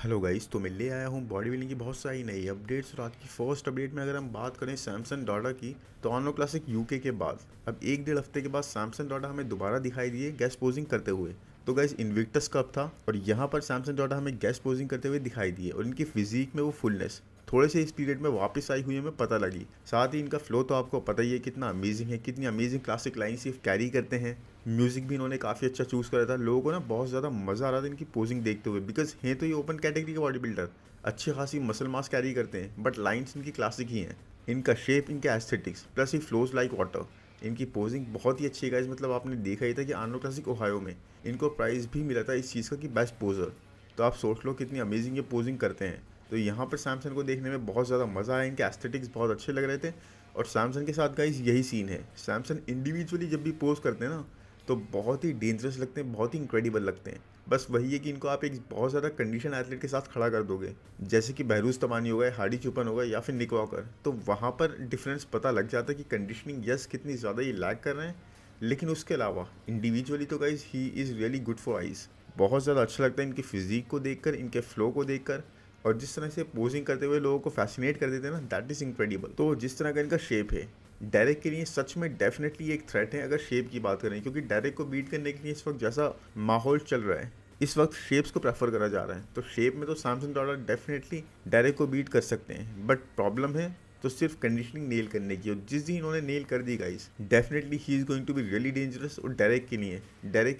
Hello guys, तो मैं ले आया हूँ बॉडी बिल्डिंग की बहुत सारी नई अपडेट्स। और आज की फर्स्ट अपडेट में अगर हम बात करें सैमसंग डॉटा की, तो ऑनो क्लासिक यूके के बाद अब एक डेढ़ हफ्ते के बाद सैमसंग डॉटा हमें दोबारा दिखाई दिए गेस्ट पोजिंग करते हुए। तो गाइस इन्विक्टस कप था और यहाँ पर सैमसंग डॉटा हमें गेस्ट पोजिंग करते हुए दिखाई दिए और इनकी फिजिक में वो फुलनेस थोड़े से इस पीरियड में वापस आई हुई हमें पता लगी। साथ ही इनका फ्लो तो आपको पता ही है कितना अमेजिंग है, कितनी अमेजिंग क्लासिक लाइन सिर्फ कैरी करते हैं। म्यूजिक भी इन्होंने काफ़ी अच्छा चूज़ करा था। लोगों को ना बहुत ज़्यादा मज़ा आ रहा था इनकी पोजिंग देखते हुए, बिकॉज हैं तो ये ओपन कैटेगरी के बॉडी बिल्डर, अच्छी खासी मसल मास कैरी करते हैं, बट लाइंस इनकी क्लासिक ही हैं। इनका शेप, इनके एस्थेटिक्स प्लस ही फ्लोज लाइक वाटर। इनकी पोजिंग बहुत ही अच्छी है गाइस। मतलब आपने देखा ही था कि आर्नो क्लासिक ओहायो में इनको प्राइज़ भी मिला था इस चीज़ का कि बेस्ट पोजर। तो आप सोच लो कितनी अमेजिंग ये पोजिंग करते हैं। तो यहाँ पर सैमसंग को देखने में बहुत ज़्यादा मज़ा आया। इनके एस्थेटिक्स बहुत अच्छे लग रहे थे। और सैमसंग के साथ गाइस यही सीन है, सैमसंग इंडिविजुअली जब भी पोज करते हैं ना, तो बहुत ही डेंजरस लगते हैं, बहुत ही इंक्रेडिबल लगते हैं। बस वही है कि इनको आप एक बहुत ज़्यादा कंडीशन एथलीट के साथ खड़ा कर दोगे, जैसे कि बहरूज तमानी हो गए, हार्डी चुपन हो गए या फिर निक वॉकर, तो वहाँ पर डिफरेंस पता लग जाता है कि कंडीशनिंग यस कितनी ज़्यादा ये लैग कर रहे हैं। लेकिन उसके अलावा इंडिविजुअली तो guys he is really good for eyes. बहुत ज़्यादा अच्छा लगता है इनकी फिजिक को देखकर, इनके फ्लो को देखकर, और जिस तरह से पोजिंग करते हुए लोगों को फैसिनेट कर देते हैं ना, दैट इज़ इनक्रेडिबल। तो जिस तरह का इनका शेप है, डायरेक्ट के लिए सच में डेफिनेटली एक थ्रेट है अगर शेप की बात करें, क्योंकि डायरेक्ट को बीट करने के लिए इस वक्त जैसा माहौल चल रहा है, इस वक्त शेप्स को प्रेफर करा जा रहा है। तो शेप में तो सैमसंग डॉलर डेफिनेटली डायरेक्ट को बीट कर सकते हैं, बट प्रॉब्लम है तो सिर्फ कंडीशनिंग नेल करने की। और जिस दिन इन्होंने नेल कर दी guys, definitely he is going to be really dangerous. और डायरेक्ट के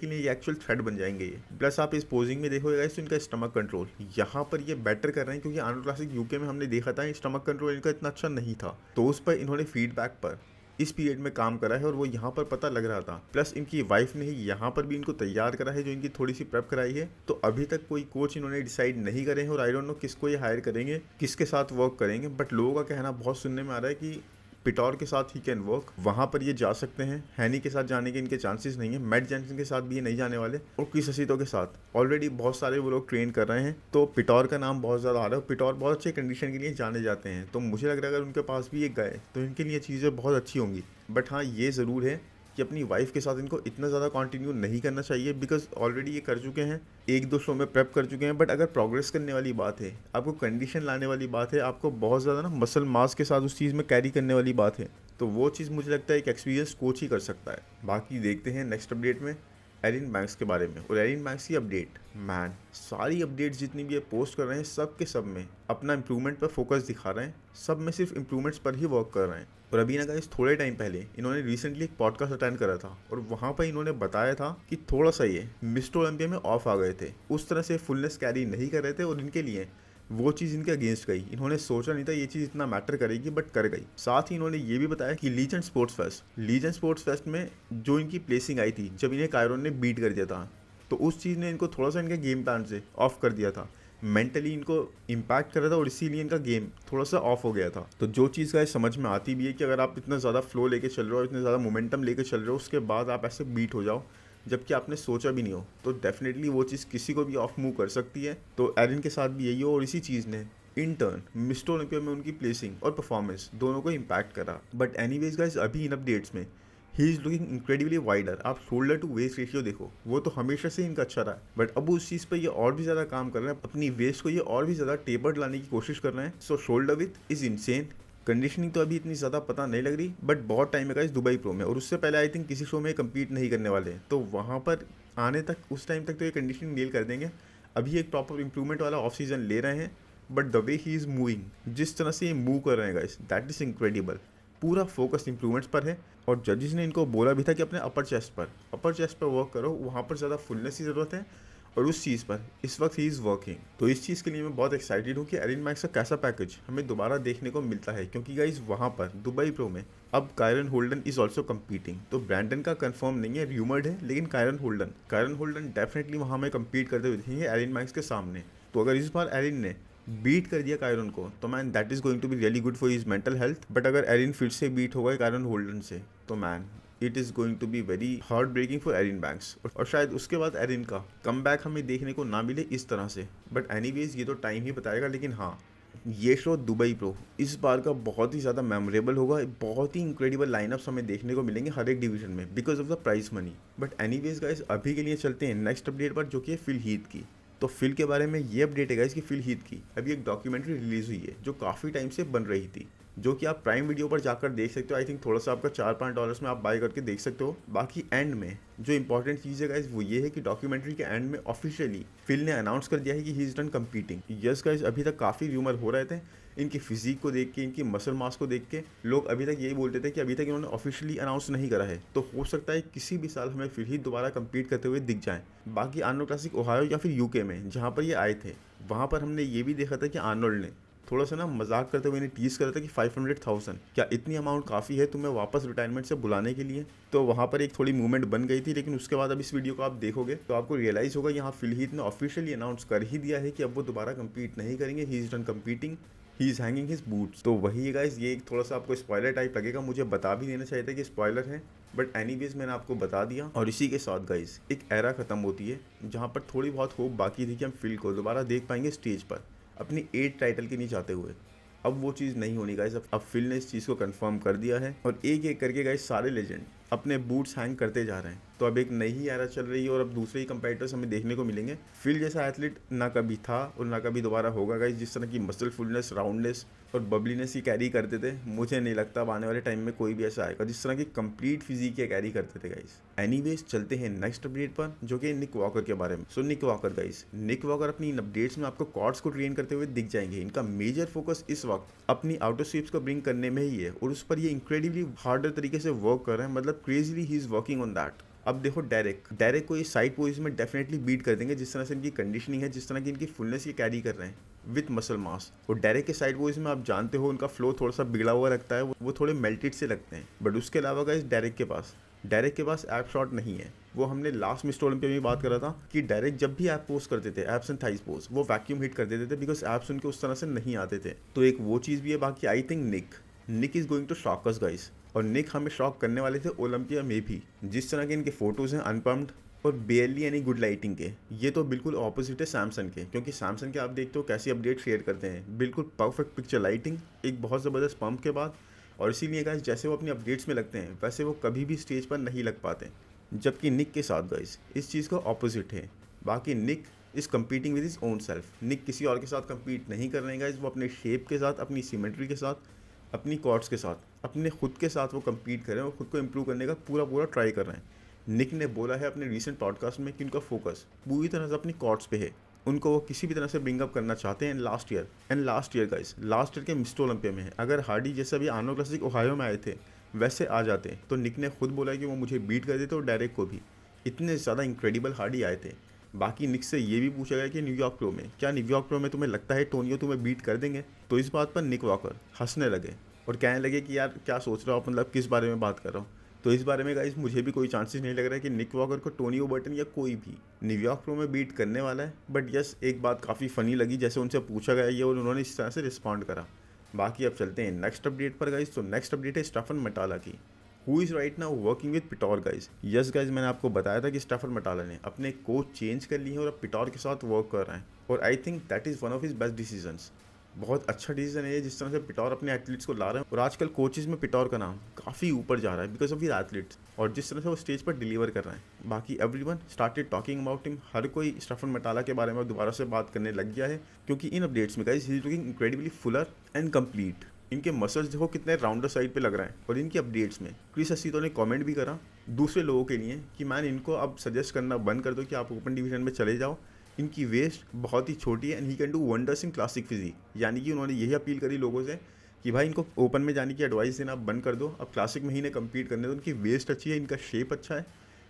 लिए ये एक्चुअल थ्रेट बन जाएंगे ये। प्लस आप इस पोजिंग में देखोगे गाइस, तो इनका स्टमक कंट्रोल यहाँ पर ये बेटर कर रहे हैं, क्योंकि आर्नोल्ड क्लासिक यूके में हमने देखा था स्टमक कंट्रोल इनका इतना अच्छा नहीं था। तो उस पर इन्होंने फीडबैक पर इस पीरियड में काम करा है और वो यहाँ पर पता लग रहा था। प्लस इनकी वाइफ ने ही यहाँ पर भी इनको तैयार करा है, जो इनकी थोड़ी सी प्रेप कराई है। तो अभी तक कोई कोच इन्होंने डिसाइड नहीं करे हैं और आई डोंट नो किसको ये हायर करेंगे, किसके साथ वर्क करेंगे। बट लोगों का कहना बहुत सुनने में आ रहा है कि पिटौर के साथ ही कैन वर्क, वहाँ पर ये जा सकते हैं। हैनी के साथ जाने के इनके चांसेस नहीं है, मैट जैनसन के साथ भी ये नहीं जाने वाले, और क्रिस हसीतो के साथ ऑलरेडी बहुत सारे वो लोग ट्रेन कर रहे हैं। तो पिटौर का नाम बहुत ज़्यादा आ रहा है। पिटौर बहुत अच्छे कंडीशन के लिए जाने जाते हैं, तो मुझे लग रहा है अगर उनके पास भी एक गए तो इनके लिए चीज़ें बहुत अच्छी होंगी। बट हाँ, ये ज़रूर है कि अपनी वाइफ के साथ इनको इतना ज़्यादा कंटिन्यू नहीं करना चाहिए, बिकॉज ऑलरेडी ये कर चुके हैं, एक दो शो में प्रेप कर चुके हैं। बट अगर प्रोग्रेस करने वाली बात है, आपको कंडीशन लाने वाली बात है, आपको बहुत ज़्यादा ना मसल मास के साथ उस चीज़ में कैरी करने वाली बात है, तो वो चीज़ मुझे लगता है एक एक्सपीरियंस कोच ही कर सकता है। बाकी देखते हैं नेक्स्ट अपडेट में एरिन बैंक्स के बारे में। और एरिन बैंक्स की अपडेट, मैन सारी अपडेट्स जितनी भी ये पोस्ट कर रहे हैं, सब के सब में अपना इंप्रूवमेंट पर फोकस दिखा रहे हैं, सब में सिर्फ इंप्रूवमेंट्स पर ही वर्क कर रहे हैं। और अभी ना गाइस, थोड़े टाइम पहले इन्होंने रिसेंटली एक पॉडकास्ट अटेंड करा था और वहाँ पर इन्होंने बताया था कि थोड़ा सा ये मिस्टर ओलंपिया में ऑफ आ गए थे, उस तरह से फुलनेस कैरी नहीं कर रहे थे और इनके लिए वो चीज़ इनके अगेंस्ट गई। इन्होंने सोचा नहीं था ये चीज़ इतना मैटर करेगी, बट कर गई। साथ ही इन्होंने ये भी बताया कि लीजेंड स्पोर्ट्स फेस्ट में जो इनकी प्लेसिंग आई थी, जब इन्हें कायरोन ने बीट कर दिया था, तो उस चीज़ ने इनको थोड़ा सा इनके गेम प्लान से ऑफ कर दिया था, मेंटली इनको इम्पैक्ट कर रहा था और इसीलिए इनका गेम थोड़ा सा ऑफ हो गया था। तो जो चीज़ का समझ में आती भी है कि अगर आप इतना ज़्यादा फ्लो लेके चल रहे हो, इतने ज़्यादा मोमेंटम लेके चल रहे हो, उसके बाद आप ऐसे बीट हो जाओ जबकि आपने सोचा भी नहीं हो, तो डेफिनेटली वो चीज़ किसी को भी ऑफ मूव कर सकती है। तो एरिन के साथ भी यही हो, और इसी चीज़ ने इन टर्न मिस्टर ओलंपिया में उनकी प्लेसिंग और परफॉर्मेंस दोनों को इम्पैक्ट करा। बट एनीवेज गाइस, अभी इन अपडेट्स में he is looking incredibly wider. आप शोल्डर टू वेस्ट रेशियो देखो, वो तो हमेशा से इनका अच्छा रहा है, बट अब उस चीज़ पर ये और भी ज़्यादा काम कर रहे हैं, अपनी वेस्ट को ये और भी ज़्यादा टेपर्ड लाने की कोशिश कर रहे हैं। So shoulder with is insane. Conditioning तो अभी इतनी ज़्यादा पता नहीं लग रही, बट बहुत टाइम है गाइस दुबई प्रो में, और उससे पहले आई थिंक किसी शो में कम्पीट नहीं करने वाले, तो वहाँ पर आने तक, उस टाइम तक तो ये कंडीशनिंग नेल कर देंगे। अभी एक प्रॉपर इंप्रूवमेंट वाला ऑफ सीजन ले रहे हैं, but the way he is moving, जिस तरह से ये मूव कर रहे हैं गाइस, दैट इज़ इंक्रेडिबल। पूरा फोकस इंप्रूवमेंट्स पर है। और जजेस ने इनको बोला भी था कि अपने अपर चेस्ट पर वर्क करो, वहाँ पर ज़्यादा फुलनेस की ज़रूरत है, और उस चीज़ पर इस वक्त ही इज़ वर्किंग। तो इस चीज़ के लिए मैं बहुत एक्साइटेड हूँ कि एरिन मैक्स का कैसा पैकेज हमें दोबारा देखने को मिलता है, क्योंकि गाइस वहाँ पर दुबई प्रो में अब Kyron Holden is also competing. तो ब्रैंडन का कंफर्म नहीं है, र्यूमर्ड है, लेकिन कायरन होल्डन डेफिनेटली वहाँ में कम्पीट करते हुए दिखेंगे एरिन मैक्स के सामने। तो अगर इस बार एरिन ने बीट कर दिया कायरन को, तो man that is going to be really good for his mental health. But अगर एरिन फिर से बीट होगा कायरन होल्डन से, तो man it is going to be very heartbreaking for Erin Banks. और शायद उसके बाद एरिन का कम बैक हमें देखने को ना मिले इस तरह से। बट एनीवेज ये तो टाइम ही बताएगा। लेकिन हाँ, ये शो दुबई प्रो इस बार का बहुत ही ज़्यादा मेमोरेबल होगा। बहुत ही इंक्रेडिबल लाइनअप्स हमें देखने को मिलेंगे हर एक डिवीजन में, because of the price money. But anyways guys, अभी के लिए चलते हैं नेक्स्ट अपडेट पर, जो कि है फिल हीथ की। तो फिल के बारे में ये अपडेट है गाइस कि फिल हीथ की अभी एक डॉक्यूमेंट्री रिलीज हुई है जो काफ़ी टाइम से बन रही थी, जो कि आप प्राइम वीडियो पर जाकर देख सकते हो। आई थिंक थोड़ा सा आपका $4-5 में आप बाय करके देख सकते हो। बाकी एंड में जो इंपॉर्टेंट चीज़ है गाइस वो ये है कि डॉक्यूमेंट्री के एंड में ऑफिशियली फिल ने अनाउंस कर दिया है कि he is done competing. Yes guys, अभी तक काफ़ी र्यूमर हो रहे थे इनकी फिजिक को देख के, इनकी मसल मास को देख के लोग अभी तक यही बोलते थे कि अभी तक इन्होंने ऑफिशियली अनाउंस नहीं करा है, तो हो सकता है किसी भी साल हमें फिर ही दोबारा कम्पीट करते हुए दिख जाएं। बाकी आर्नोल्ड क्लासिक ओहायो या फिर यूके में जहाँ पर ये आए थे, वहाँ पर हमने ये भी देखा था कि आर्नोल्ड ने थोड़ा सा ना मजाक करते हुए इन्हें टीज करा था कि 500,000 क्या इतनी अमाउंट काफ़ी है तुम्हें वापस रिटायरमेंट से बुलाने के लिए। तो वहाँ पर एक थोड़ी मूवमेंट बन गई थी, लेकिन उसके बाद अब इस वीडियो को आप देखोगे तो आपको रियलाइज़ होगा यहाँ फिल हीथ ने ऑफिशियली अनाउंस कर ही दिया है कि अब वो दोबारा कम्पीट नहीं करेंगे। He is done competing, he is hanging his boots. तो वही है गाइस, ये एक थोड़ा सा आपको स्पॉइलर टाइप लगेगा, मुझे बता भी देना चाहिए था कि स्पॉइलर है, बट एनीवेज मैंने आपको बता दिया। और इसी के साथ गाइस एक एरा खत्म होती है जहाँ पर थोड़ी बहुत होप बाकी थी कि हम फिल को दोबारा देख पाएंगे स्टेज पर अपनी 8 टाइटल के नीचे आते हुए। अब वो चीज़ नहीं होनी गाइस, अब फिल ने इस चीज़ को कंफर्म कर दिया है और एक एक करके गाइस सारे लेजेंड अपने बूट्स हैंग करते जा रहे हैं। तो अब एक नई एरा चल रही है और अब दूसरे ही कंपेटिटर्स हमें देखने को मिलेंगे। फिल जैसा एथलीट ना कभी था और ना कभी दोबारा होगा गाइस। जिस तरह की मसल फुलनेस, राउंडनेस और बबलीनेस ही कैरी करते थे, मुझे नहीं लगता अब आने वाले टाइम में कोई भी ऐसा आएगा जिस तरह की कंप्लीट फिजिक ये कैरी करते थे गाइस। एनीवेज चलते हैं नेक्स्ट अपडेट पर, जो कि निक वॉकर के बारे में। सो निक वॉकर गाइस, निक वॉकर अपनी इन अपडेट्स में आपको कॉर्ड्स को ट्रेन करते हुए दिख जाएंगे। इनका मेजर फोकस इस वक्त अपनी आउटर स्वीप्स को ब्रिंग करने में ही है और उस पर ये इंक्रेडिबली हार्डर तरीके से वर्क कर रहे हैं, मतलब crazily he is working on that. अब देखो डेरेक को ये साइड पोजीशन में डेफिनेटली बीट कर देंगे, जिस तरह से इनकी कंडीशनिंग है, जिस तरह की इनकी फुलनेस ये कैरी कर रहे हैं विथ मसल मास। और डेरेक के साइड पोजीशन में आप जानते हो उनका फ्लो थोड़ा सा बिगड़ा हुआ लगता है, वो थोड़े मेल्टेड से लगते हैं। बट उसके अलावा गाइस डेरेक के पास ऐप शॉट नहीं है। वो हमने लास्ट मिस्टर ओलंपिया में बात करा था कि डायरेक्ट जब भी ऐप पोस्ट करते थे, एप्स एंड थाइस पोस्ट, वो वैक्यूम हिट कर देते थे बिकॉज ऐप्स उनके उस तरह से नहीं आते थे। तो एक वो चीज़ भी है। बाकी I think Nick is going to shock us guys, और निक हमें शॉक करने वाले थे ओलंपिया में भी। जिस तरह के इनके फोटोज़ हैं अनपम्प्ड और बेयरली एनी गुड लाइटिंग के, ये तो बिल्कुल ऑपोजिट है सैमसंग के। क्योंकि सैमसंग के आप देखते हो कैसी अपडेट शेयर करते हैं, बिल्कुल परफेक्ट पिक्चर लाइटिंग एक बहुत ज़बरदस्त पंप के बाद। और इसीलिए गाइस जैसे वो अपनी अपडेट्स में लगते हैं वैसे वो कभी भी स्टेज पर नहीं लग पाते। जबकि निक के साथ गाइस इस चीज़ का ऑपोजिट है। बाकी Nick is competing with his own self. Nick किसी और के साथ कम्पीट नहीं कर रहे हैं गाइस, वो अपने शेप के साथ, अपनी सिमेट्री के साथ, अपनी कॉर्ड्स के साथ, अपने खुद के साथ वो कम्पीट कर रहे हैं और खुद को इम्प्रूव करने का पूरा ट्राई कर रहे हैं। निक ने बोला है अपने रीसेंट पॉडकास्ट में कि उनका फोकस पूरी तरह से अपनी कॉर्ड्स पे है। उनको वो किसी भी तरह से ब्रिंग अप करना चाहते हैं। Last year guys, last year के मिस्टर ओलंपिया में अगर हार्डी जैसे अभी आर्नोल्ड क्लासिक ओहायो में आए थे वैसे आ जाते तो निक ने खुद बोला कि वो मुझे बीट कर देते और डायरेक्ट को भी। इतने ज़्यादा इंक्रेडिबल हार्डी आए थे। बाकी निक से ये भी पूछा गया कि न्यूयॉर्क प्रो में तुम्हें लगता है टोनियो तुम्हें बीट कर देंगे? तो इस बात पर निक वॉकर हंसने लगे और कहने लगे कि यार क्या सोच रहे हो आप, मतलब किस बारे में बात कर रहा हूँ। तो इस बारे में गाइस मुझे भी कोई चांसेस नहीं लग रहा है कि निक वॉकर को टोनियो बर्टन या कोई भी न्यूयॉर्क प्रो में बीट करने वाला है। बट यस, एक बात काफ़ी फ़नी लगी जैसे उनसे पूछा गया ये और उन्होंने इस तरह से रिस्पॉन्ड करा। बाकी अब चलते हैं नेक्स्ट अपडेट पर गाइस। तो नेक्स्ट अपडेट है स्टेफन मटाला की, who is right now working with Pitor guys. Yes guys, मैंने आपको बताया था कि स्टेफन मटाला ने अपने कोच चेंज कर लिए हैं और अब पिटोर के साथ वर्क कर रहे हैं। और I think that is one of his best decisions. बहुत अच्छा डिसीजन है जिस तरह से पिटोर अपने एथलीट्स को ला रहे हैं। और आजकल कोचेज में पिटोर का नाम काफ़ी ऊपर जा रहा है बिकॉज ऑफ हिज एथलीट्स और जिस तरह से वो स्टेज पर डिलीवर कर रहे हैं। बाकी everyone started talking about him. हर कोई स्टेफन मटाला के बारे में दोबारा से बात करने लग गया है क्योंकि इन अपडेट्स में guys he is looking incredibly Fuller and complete. इनके मसल्स देखो कितने राउंडर साइड पे लग रहे हैं। और इनकी अपडेट्स में क्रिस असीतो ने कमेंट भी करा दूसरे लोगों के लिए कि मैन इनको अब सजेस्ट करना बंद कर दो कि आप ओपन डिवीजन में चले जाओ, इनकी वेस्ट बहुत ही छोटी है and he can do wonders in classic physique. यानी कि उन्होंने यही अपील करी लोगों से कि भाई इनको ओपन में जाने की एडवाइस देना आप बंद कर दो, अब क्लासिक में ही इन्हें कम्पीट करने दो। उनकी वेस्ट अच्छी है, इनका शेप अच्छा है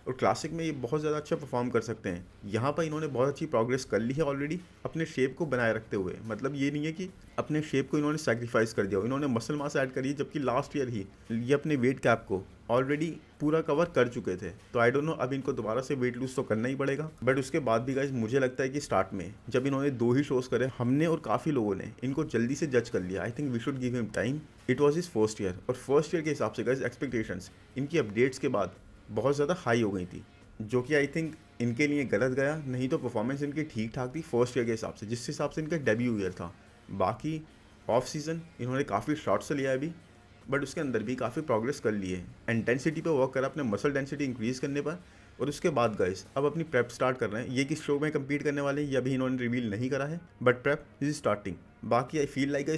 और क्लासिक में ये बहुत ज़्यादा अच्छा परफॉर्म कर सकते हैं। यहाँ पर इन्होंने बहुत अच्छी प्रोग्रेस कर ली है ऑलरेडी अपने शेप को बनाए रखते हुए। मतलब ये नहीं है कि अपने शेप को इन्होंने सैक्रिफाइस कर दिया, इन्होंने मसल मास ऐड करी है। जबकि लास्ट ईयर ही ये अपने वेट कैप को ऑलरेडी पूरा कवर कर चुके थे। तो आई डोंट नो अब इनको दोबारा से वेट लूज तो करना ही पड़ेगा। बट उसके बाद भी गाइस मुझे लगता है कि स्टार्ट में जब इन्होंने 2 ही शोज़ करे, हमने और काफ़ी लोगों ने इनको जल्दी से जज कर लिया। I think we should give him time. It was his first year और फर्स्ट ईयर के हिसाब से गाइस एक्सपेक्टेशंस इनकी अपडेट्स के बाद बहुत ज़्यादा हाई हो गई थी, जो कि आई थिंक इनके लिए गलत गया। नहीं तो परफॉर्मेंस इनकी ठीक ठाक थी फर्स्ट ईयर के हिसाब से, जिस हिसाब से इनका डेब्यू ईयर था। बाकी ऑफ सीज़न इन्होंने काफ़ी शॉर्ट से लिया है अभी, बट उसके अंदर भी काफ़ी प्रोग्रेस कर ली है। इंटेंसिटी पे वर्क करा, अपने मसल डेंसिटी इंक्रीज़ करने पर। और उसके बाद गाइस अब अपनी प्रेप स्टार्ट कर रहे हैं। ये किस शो में कम्पीट करने वाले हैं ये अभी इन्होंने रिवील नहीं करा है, बट प्रेप इज स्टार्टिंग। बाकी I feel like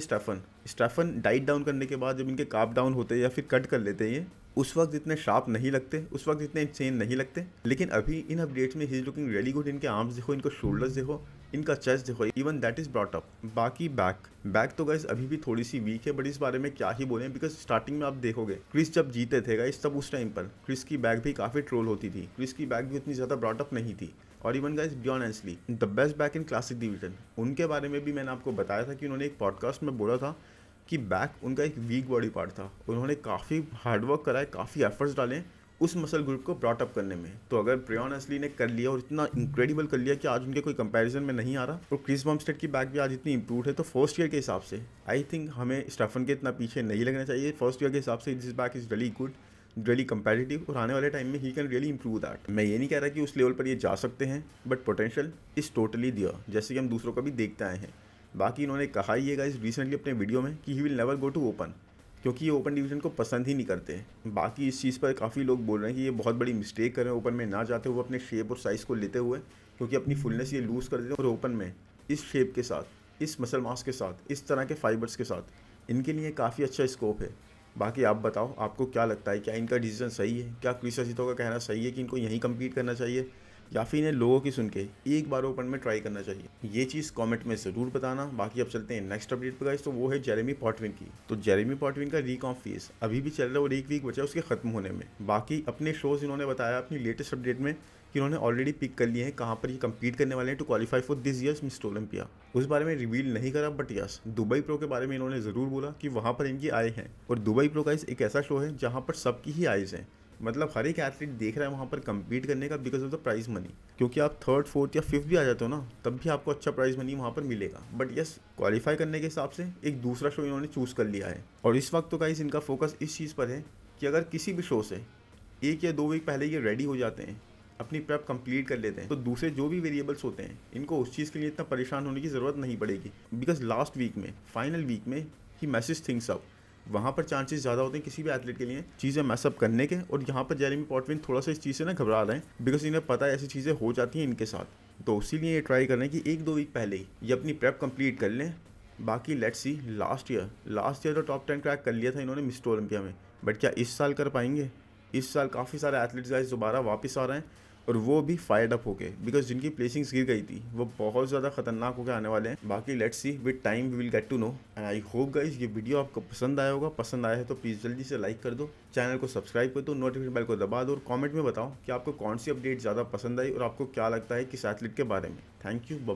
Stefan diet down करने के बाद जब इनके काप डाउन होते हैं या फिर कट कर लेते हैं ये, उस वक्त इतने शार्प नहीं लगते, उस वक्त इतने इंसेन नहीं लगते। लेकिन अभी इन अपडेट्स में he is looking really good. इनके आर्म्स देखो, इनको शोल्डर्स देखो, इनका चेस्ट देखो, even that is brought up. बाकी बैक तो गाइस अभी भी थोड़ी सी वीक है, बट इस बारे में क्या ही बोलें, बिकॉज स्टार्टिंग में आप देखोगे क्रिस जब जीते थे गाइस, तब उस टाइम पर क्रिस की बैक भी काफ़ी ट्रोल होती थी, क्रिस की बैक भी उतनी ज़्यादा ब्रॉट अप नहीं थी। और even guys Breon Ansley the best back in classic division, उनके बारे में भी मैंने आपको बताया था कि उन्होंने एक पॉडकास्ट में बोला था कि बैक उनका एक वीक बॉडी पार्ट था। उन्होंने काफ़ी हार्डवर्क करा है, काफ़ी एफर्ट्स डाले उस मसल ग्रुप को ब्रॉट अप करने में। तो अगर ब्रियॉन एंसली ने कर लिया और इतना इंक्रेडिबल कर लिया कि आज उनके कोई कंपैरिजन में नहीं आ रहा, और क्रिस बम्स्टेड की बैक भी आज इतनी इंप्रूव है, तो फर्स्ट ईयर के हिसाब से आई थिंक हमें स्टेफन के इतना पीछे नहीं लगना चाहिए। फर्स्ट ईयर के हिसाब से this back is really good, really competitive, और आने वाले टाइम में he can really improve that. मैं ये नहीं कह रहा कि उस लेवल पर ये जा सकते हैं, बट पोटेंशियल इज़ टोटली दियर, जैसे कि हम दूसरों का भी देखते आए हैं। बाकी इन्होंने कहा ही है गाइस रिसेंटली अपने वीडियो में कि he will never go to open, क्योंकि ये ओपन डिवीजन को पसंद ही नहीं करते। बाकी इस चीज़ पर काफ़ी लोग बोल रहे हैं कि ये बहुत बड़ी मिस्टेक कर रहे हैं ओपन में ना जाते हुए, अपने शेप और साइज़ को लेते हुए, क्योंकि अपनी फुलनेस ये लूज़ कर देते हैं। और ओपन में इस शेप के साथ, इस मसल मास के साथ, इस तरह के फाइबर्स के साथ इनके लिए काफ़ी अच्छा स्कोप है। बाकी आप बताओ आपको क्या लगता है, क्या इनका डिसीजन सही है? क्या क्रिस अजीतो का कहना सही है कि इनको यहीं कम्पीट करना चाहिए, या फिर इन्हें लोगों की सुन के एक बार ओपन में ट्राई करना चाहिए? ये चीज़ कमेंट में ज़रूर बताना। बाकी अब चलते हैं नेक्स्ट अपडेट पर गाइस, तो वो है जेरेमी पॉटविन की। तो जेरेमी पॉटविन का रीकॉम्प फेस अभी भी चल रहा है और एक वीक बचा है उसके ख़त्म होने में। बाकी अपने शोज़ इन्होंने बताया अपनी लेटेस्ट अपडेट में कि इन्होंने ऑलरेडी पिक कर लिए हैं कहाँ पर ये कम्पीट करने वाले हैं to qualify for this year's Mr Olympia. उस बारे में रिवील नहीं करा, बट यस दुबई प्रो के बारे में इन्होंने ज़रूर बोला कि वहाँ पर इनकी आय हैं। और दुबई प्रो गाइस एक ऐसा शो है जहाँ पर सबकी ही आइज़ हैं, मतलब हर एक एथलीट देख रहा है वहाँ पर कम्पीट करने का because of the prize money. क्योंकि आप थर्ड फोर्थ या फिफ्थ भी आ जाते हो ना, तब भी आपको अच्छा प्राइज मनी वहाँ पर मिलेगा। बट यस क्वालिफाई करने के हिसाब से एक दूसरा शो इन्होंने चूज़ कर लिया है। और इस वक्त तो गाइस इनका फोकस इस चीज़ पर है कि अगर किसी भी शो से 1 या 2 वीक पहले ये रेडी हो जाते हैं, अपनी प्रेप कंप्लीट कर लेते हैं, तो दूसरे जो भी वेरिएबल्स होते हैं इनको उस चीज़ के लिए इतना परेशान होने की ज़रूरत नहीं पड़ेगी। बिकॉज लास्ट वीक में, फाइनल वीक में ही मैसेज थिंग्स अप, वहाँ पर चांसेस ज़्यादा होते हैं किसी भी एथलीट के लिए चीज़ें मैसअप करने के। और यहाँ पर जेरेमी पॉटविन थोड़ा सा इस चीज़ से ना घबरा रहे हैं, बिकॉज इन्हें पता है ऐसी चीज़ें हो जाती हैं इनके साथ। तो इसीलिए ये ट्राई कर रहे हैं कि 1-2 वीक पहले ही ये अपनी प्रेप कंप्लीट कर लें। बाकी लेट्स सी, लास्ट ईयर तो टॉप 10 क्रैक कर लिया था इन्होंने मिस्टर ओलंपिया में, बट क्या इस साल कर पाएंगे? इस साल काफ़ी सारे एथलीट्स गाइस दोबारा वापस आ रहे हैं, और वो भी फायर्ड अप होके, बिकॉज जिनकी प्लेसिंग्स गिर गई थी वो बहुत ज़्यादा खतरनाक होकर आने वाले हैं। बाकी let's see, with time we will get to know. And I hope guys ये वीडियो आपको पसंद आया होगा। पसंद आया है तो प्लीज़ जल्दी से लाइक कर दो, चैनल को सब्सक्राइब कर दो, नोटिफिकेशन बेल को दबा दो, और कॉमेंट में बताओ कि आपको कौन सी अपडेट ज़्यादा पसंद आई और आपको क्या लगता है किस एथलीट के बारे में। Thank you, bye bye.